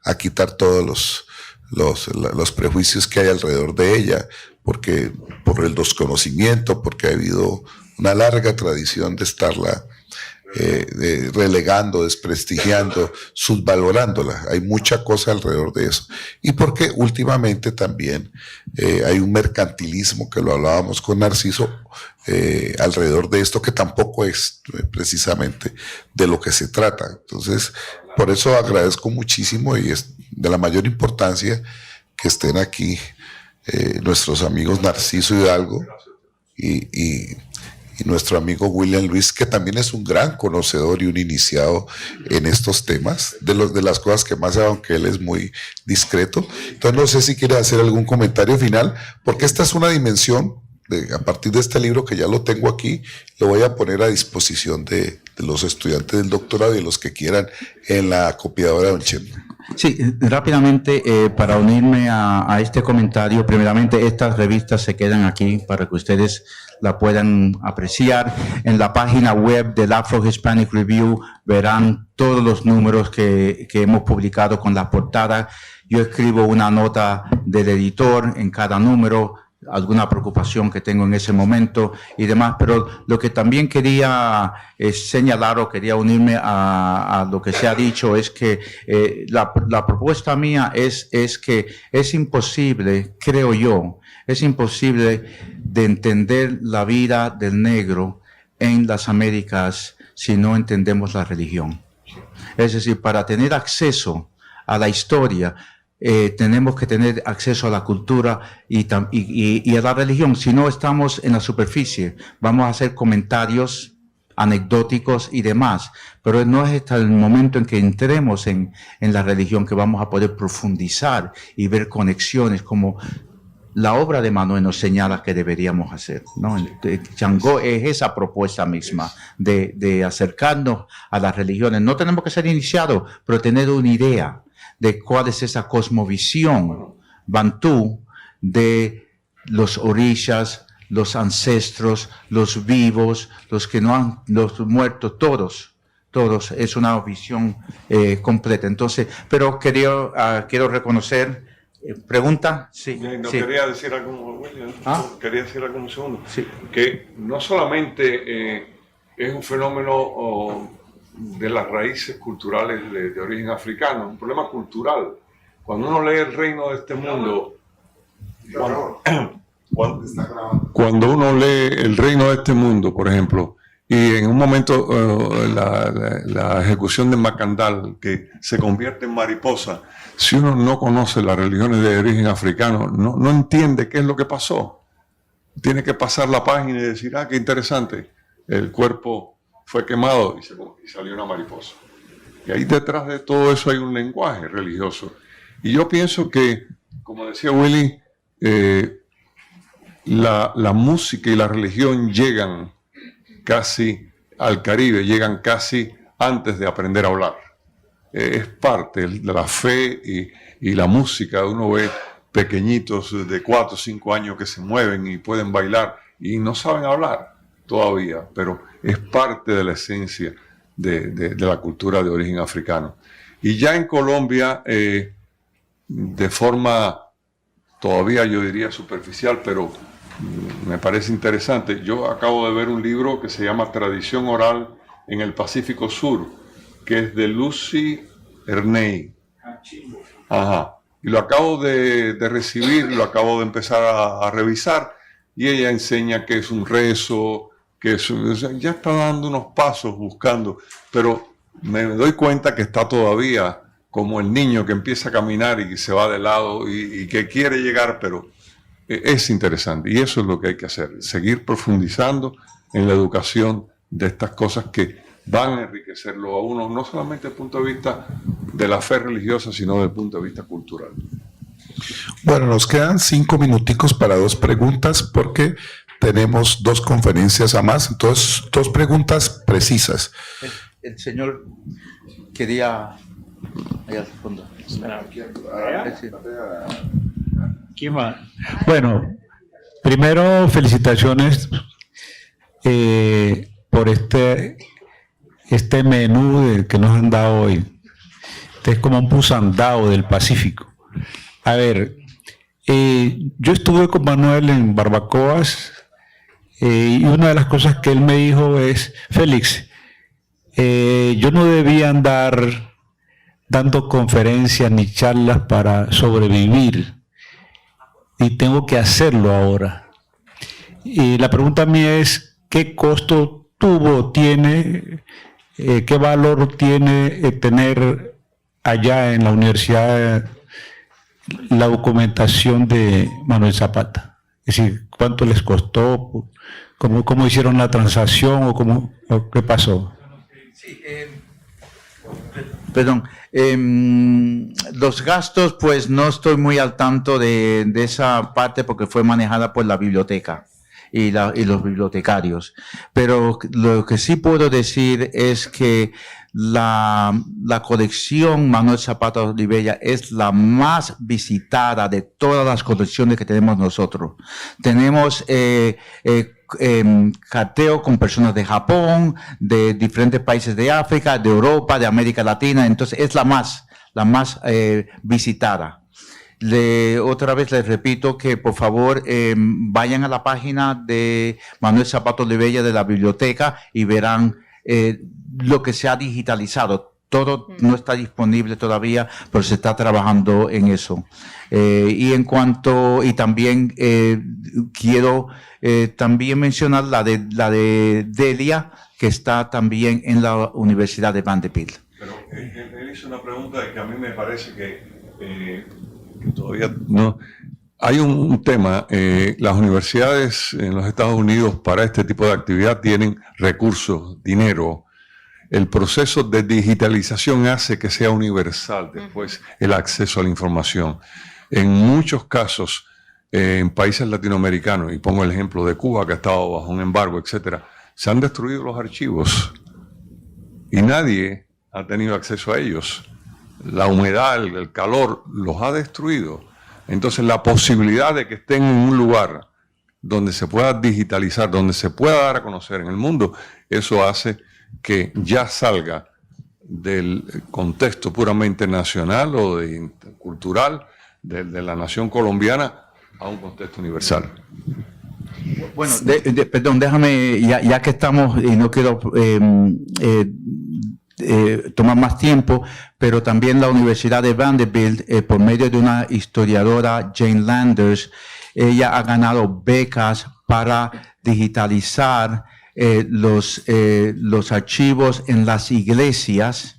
a quitar todos los prejuicios que hay alrededor de ella, porque por el desconocimiento, porque ha habido una larga tradición de estarla relegando, desprestigiando, subvalorándola. Hay mucha cosa alrededor de eso. Y porque últimamente también hay un mercantilismo, que lo hablábamos con Narciso, alrededor de esto, que tampoco es precisamente de lo que se trata. Entonces, por eso agradezco muchísimo, y es de la mayor importancia que estén aquí nuestros amigos Narciso Hidalgo y nuestro amigo William Luis, que también es un gran conocedor y un iniciado en estos temas, de las cosas que más sabe, aunque él es muy discreto. Entonces no sé si quiere hacer algún comentario final, porque esta es una dimensión, a partir de este libro que ya lo tengo aquí, lo voy a poner a disposición de los estudiantes del doctorado y los que quieran en la copiadora de Don Chema. Sí, rápidamente, para unirme a este comentario, primeramente estas revistas se quedan aquí para que ustedes la puedan apreciar. En la página web del Afro Hispanic Review verán todos los números que hemos publicado con la portada. Yo escribo una nota del editor en cada número, alguna preocupación que tengo en ese momento y demás, pero lo que también quería señalar o quería unirme a lo que se ha dicho es que la propuesta mía es que es imposible, creo yo, es imposible de entender la vida del negro en las Américas si no entendemos la religión. Es decir, para tener acceso a la historia, tenemos que tener acceso a la cultura y a la religión. Si no estamos en la superficie, vamos a hacer comentarios anecdóticos y demás, pero no es hasta el momento en que entremos en la religión que vamos a poder profundizar y ver conexiones como la obra de Manuel nos señala que deberíamos hacer, ¿no? Changó es esa propuesta misma de acercarnos a las religiones. No tenemos que ser iniciados, pero tener una idea de cuál es esa cosmovisión bantú de los orishas, los ancestros, los vivos, los que no han, los muertos, todos, es una visión completa. Entonces, pero quiero reconocer, pregunta, sí. No, sí. quería decir algo, William, quería decir algo un segundo, Sí. que no solamente es un fenómeno de las raíces culturales de origen africano, un problema cultural. Cuando uno lee El reino de este mundo, cuando uno lee El reino de este mundo, por ejemplo, y en un momento la ejecución de Macandal, que se convierte en mariposa, si uno no conoce las religiones de origen africano, no entiende qué es lo que pasó. Tiene que pasar la página y decir, qué interesante, el cuerpo fue quemado y salió una mariposa. Y ahí detrás de todo eso hay un lenguaje religioso. Y yo pienso que, como decía Willy, la música y la religión llegan casi al Caribe, llegan casi antes de aprender a hablar. Es parte de la fe y la música. Uno ve pequeñitos de 4 o 5 años que se mueven y pueden bailar y no saben hablar todavía, pero es parte de la esencia de la cultura de origen africano. Y ya en Colombia, de forma todavía yo diría superficial, pero me parece interesante, yo acabo de ver un libro que se llama Tradición Oral en el Pacífico Sur, que es de Lucy Erney. Ajá. Y lo acabo de recibir, lo acabo de empezar a revisar, y ella enseña que es un rezo, que ya está dando unos pasos buscando, pero me doy cuenta que está todavía como el niño que empieza a caminar y que se va de lado y que quiere llegar, pero es interesante. Y eso es lo que hay que hacer, seguir profundizando en la educación de estas cosas que van a enriquecerlo a uno, no solamente desde el punto de vista de la fe religiosa, sino desde el punto de vista cultural. Bueno, nos quedan 5 minuticos para 2 preguntas porque tenemos 2 conferencias a más, entonces 2 preguntas precisas. El señor quería... Allá al fondo. ¿Quién más? Bueno, primero felicitaciones por este menú que nos han dado hoy. Este es como un pusandao del Pacífico. A ver, yo estuve con Manuel en Barbacoas y una de las cosas que él me dijo es: Félix, yo no debía andar dando conferencias ni charlas para sobrevivir y tengo que hacerlo ahora. Y la pregunta mía es: ¿qué costo tiene, qué valor tiene tener allá en la universidad la documentación de Manuel Zapata? Es decir, ¿cuánto les costó? ¿Cómo hicieron la transacción o qué pasó? Sí, perdón. Los gastos, pues no estoy muy al tanto de esa parte porque fue manejada por la biblioteca y los bibliotecarios. Pero lo que sí puedo decir es que la colección Manuel Zapata Olivella es la más visitada de todas las colecciones que tenemos nosotros. Tenemos cateo con personas de Japón, de diferentes países de África, de Europa, de América Latina. Entonces es la más visitada. Otra vez les repito que por favor vayan a la página de Manuel Zapata Olivella de la biblioteca y verán lo que se ha digitalizado. Todo no está disponible todavía, pero se está trabajando en eso. Y también quiero también mencionar la de Delia, que está también en la Universidad de Vanderbilt. Pero él hizo una pregunta que a mí me parece que todavía no. Hay un tema, las universidades en los Estados Unidos para este tipo de actividad tienen recursos, dinero. El proceso de digitalización hace que sea universal después el acceso a la información. En muchos casos, en países latinoamericanos, y pongo el ejemplo de Cuba, que ha estado bajo un embargo, etcétera, se han destruido los archivos y nadie ha tenido acceso a ellos. La humedad, el calor los ha destruido. Entonces la posibilidad de que estén en un lugar donde se pueda digitalizar, donde se pueda dar a conocer en el mundo, eso hace que ya salga del contexto puramente nacional o cultural de la nación colombiana a un contexto universal. Bueno, perdón, déjame, ya que estamos, y no quiero tomar más tiempo, pero también la Universidad de Vanderbilt, por medio de una historiadora, Jane Landers, ella ha ganado becas para digitalizar los archivos en las iglesias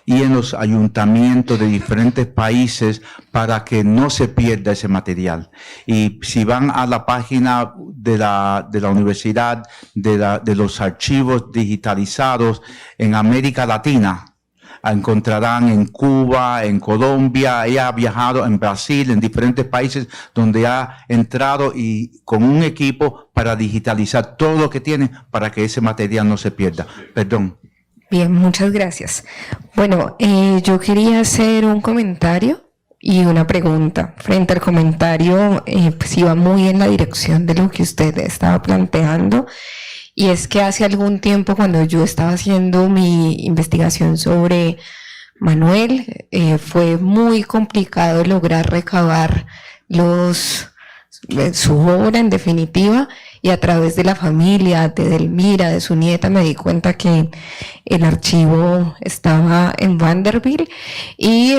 y en los ayuntamientos de diferentes países para que no se pierda ese material. Y si van a la página de la universidad, de los archivos digitalizados en América Latina, encontrarán en Cuba, en Colombia. Ella ha viajado en Brasil, en diferentes países donde ha entrado y con un equipo para digitalizar todo lo que tiene para que ese material no se pierda. Perdón. Bien, muchas gracias. Bueno, yo quería hacer un comentario y una pregunta. Frente al comentario, pues iba muy en la dirección de lo que usted estaba planteando. Y es que hace algún tiempo, cuando yo estaba haciendo mi investigación sobre Manuel, fue muy complicado lograr recabar su obra en definitiva, y a través de la familia, de Delmira, de su nieta, me di cuenta que el archivo estaba en Vanderbilt, y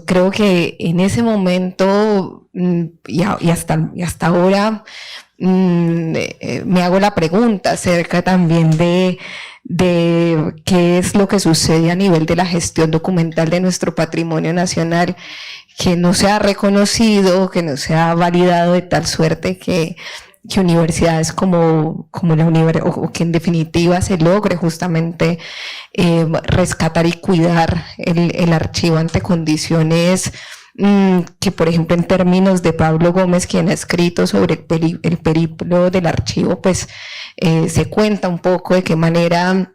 creo que en ese momento y hasta ahora me hago la pregunta acerca también de qué es lo que sucede a nivel de la gestión documental de nuestro patrimonio nacional, que no se ha reconocido, que no se ha validado de tal suerte que universidades como la universidad, o que en definitiva se logre justamente rescatar y cuidar el archivo ante condiciones que, por ejemplo, en términos de Pablo Gómez, quien ha escrito sobre el periplo del archivo, pues se cuenta un poco de qué manera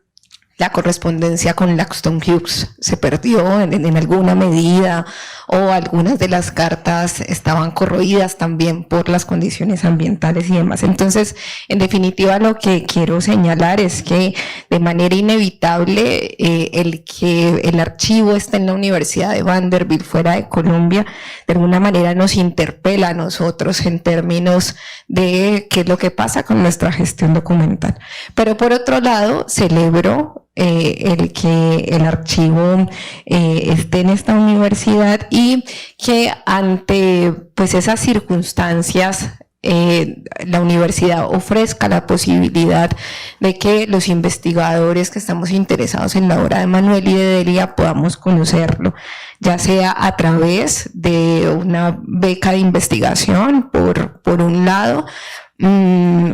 la correspondencia con Langston Hughes se perdió en alguna medida, o algunas de las cartas estaban corroídas también por las condiciones ambientales y demás. Entonces, en definitiva, lo que quiero señalar es que de manera inevitable el que el archivo esté en la Universidad de Vanderbilt fuera de Colombia, de alguna manera nos interpela a nosotros en términos de qué es lo que pasa con nuestra gestión documental. Pero por otro lado, celebro el que el archivo esté en esta universidad y que ante pues esas circunstancias la universidad ofrezca la posibilidad de que los investigadores que estamos interesados en la obra de Manuel y de Delia podamos conocerlo, ya sea a través de una beca de investigación por un lado.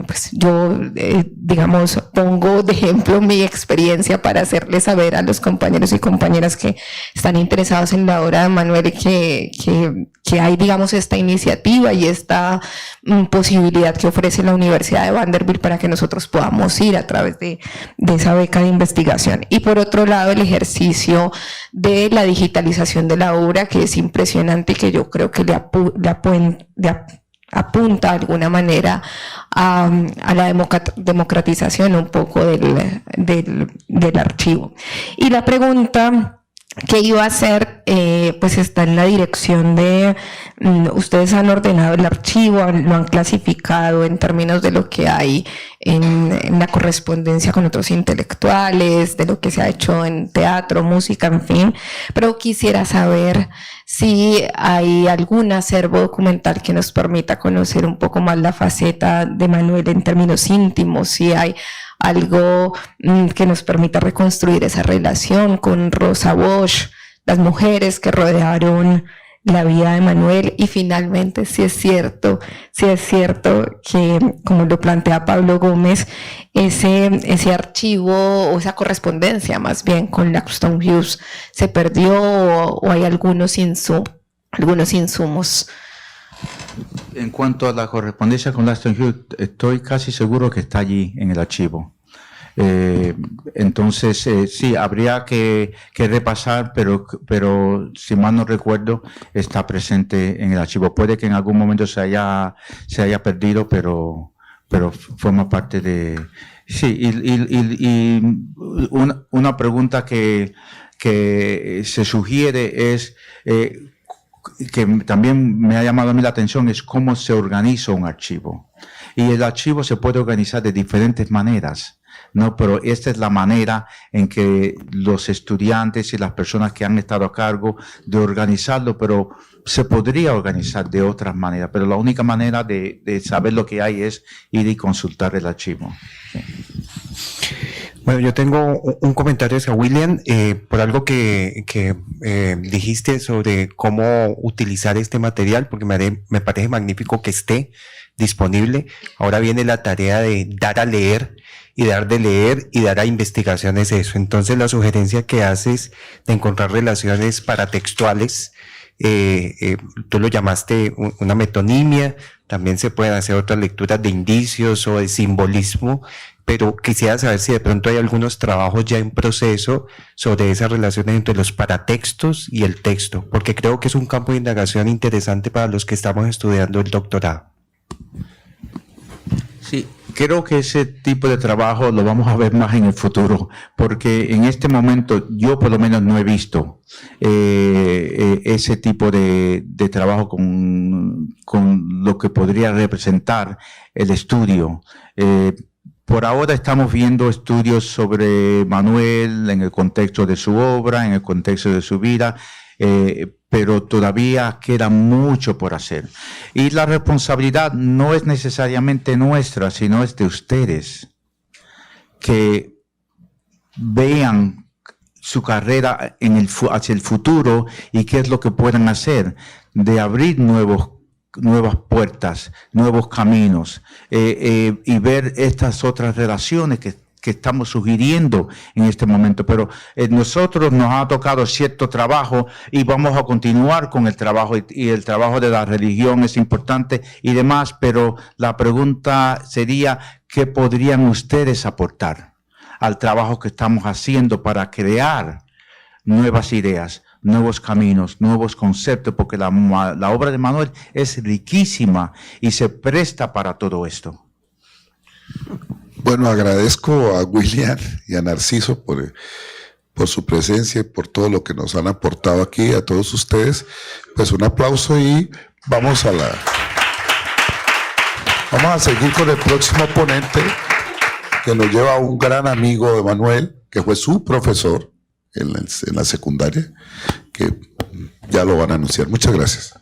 Pues yo, digamos, pongo de ejemplo mi experiencia para hacerles saber a los compañeros y compañeras que están interesados en la obra de Manuel que hay, digamos, esta iniciativa y esta posibilidad que ofrece la Universidad de Vanderbilt para que nosotros podamos ir a través de esa beca de investigación. Y por otro lado, el ejercicio de la digitalización de la obra, que es impresionante y que yo creo que apunta de alguna manera a la democratización un poco del archivo. Y la pregunta que iba a hacer, pues está en la dirección de, ustedes han ordenado el archivo, lo han clasificado en términos de lo que hay en la correspondencia con otros intelectuales, de lo que se ha hecho en teatro, música, en fin, pero quisiera saber si hay algún acervo documental que nos permita conocer un poco más la faceta de Manuel en términos íntimos, si hay algo que nos permita reconstruir esa relación con Rosa Bosch, las mujeres que rodearon la vida de Manuel, y finalmente si es cierto que, como lo plantea Pablo Gómez, ese archivo o esa correspondencia más bien con Langston Hughes se perdió o hay algunos insumos. En cuanto a la correspondencia con Langston Hughes, estoy casi seguro que está allí en el archivo. Entonces, sí, habría que repasar, pero si mal no recuerdo, está presente en el archivo. Puede que en algún momento se haya perdido, pero forma parte de... Sí, y una pregunta que se sugiere es... que también me ha llamado a mí la atención es cómo se organiza un archivo. Y el archivo se puede organizar de diferentes maneras, ¿no? Pero esta es la manera en que los estudiantes y las personas que han estado a cargo de organizarlo, pero se podría organizar de otras maneras, pero la única manera de saber lo que hay es ir y consultar el archivo. Sí. Bueno, yo tengo un comentario hacia William por algo que dijiste sobre cómo utilizar este material, porque me parece magnífico que esté disponible. Ahora viene la tarea de dar a leer y dar de leer y dar a investigaciones eso. Entonces la sugerencia que haces de encontrar relaciones paratextuales, tú lo llamaste una metonimia, también se pueden hacer otras lecturas de indicios o de simbolismo, pero quisiera saber si de pronto hay algunos trabajos ya en proceso sobre esas relaciones entre los paratextos y el texto, porque creo que es un campo de indagación interesante para los que estamos estudiando el doctorado. Sí, creo que ese tipo de trabajo lo vamos a ver más en el futuro, porque en este momento yo por lo menos no he visto ese tipo de trabajo con lo que podría representar el estudio. Por ahora estamos viendo estudios sobre Manuel en el contexto de su obra, en el contexto de su vida, pero todavía queda mucho por hacer. Y la responsabilidad no es necesariamente nuestra, sino es de ustedes, que vean su carrera hacia el futuro y qué es lo que pueden hacer, de abrir nuevas puertas, nuevos caminos, y ver estas otras relaciones que estamos sugiriendo en este momento. Pero nosotros nos ha tocado cierto trabajo y vamos a continuar con el trabajo, y el trabajo de la religión es importante y demás, pero la pregunta sería, ¿qué podrían ustedes aportar al trabajo que estamos haciendo para crear nuevas ideas, nuevos caminos, nuevos conceptos, porque la obra de Manuel es riquísima y se presta para todo esto. Bueno, agradezco a William y a Narciso por su presencia y por todo lo que nos han aportado aquí, a todos ustedes. Pues un aplauso y vamos a seguir con el próximo ponente, que nos lleva a un gran amigo de Manuel, que fue su profesor en la secundaria, que ya lo van a anunciar. Muchas gracias.